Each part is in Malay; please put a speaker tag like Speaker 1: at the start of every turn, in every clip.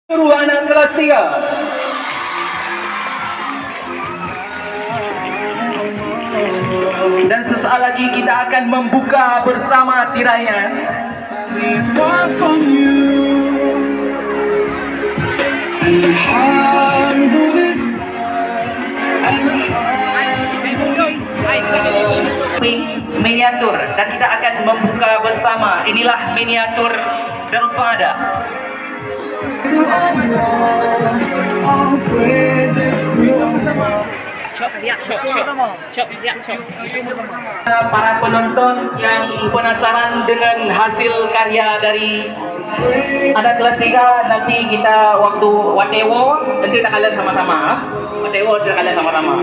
Speaker 1: Guru anak kelas 3. Dan sesaat lagi kita akan membuka bersama tiraian. Miniatur, dan kita akan membuka bersama. Inilah miniatur Bersada. Para penonton yang penasaran dengan hasil karya dari anak kelas 3, nanti kita waktu Watewo nanti kita kalian sama-sama. Watewo kita kalian sama-sama.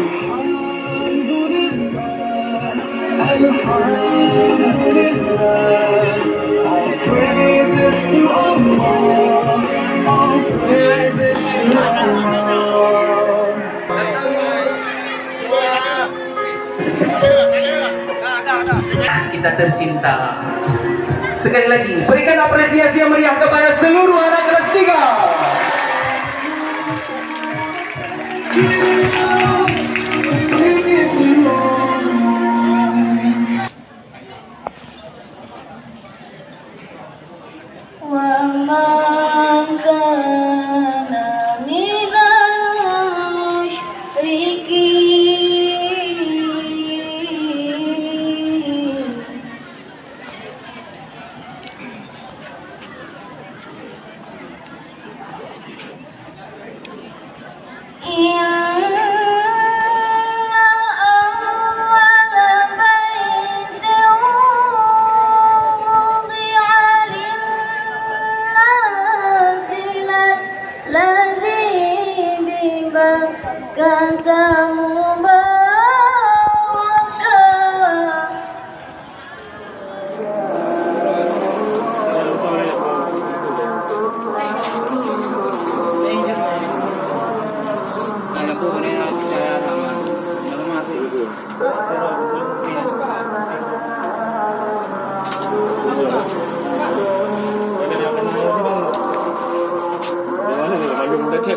Speaker 1: Kita tercinta. Sekali lagi, berikan apresiasi yang meriah kepada seluruh anak kelas 3.
Speaker 2: Thế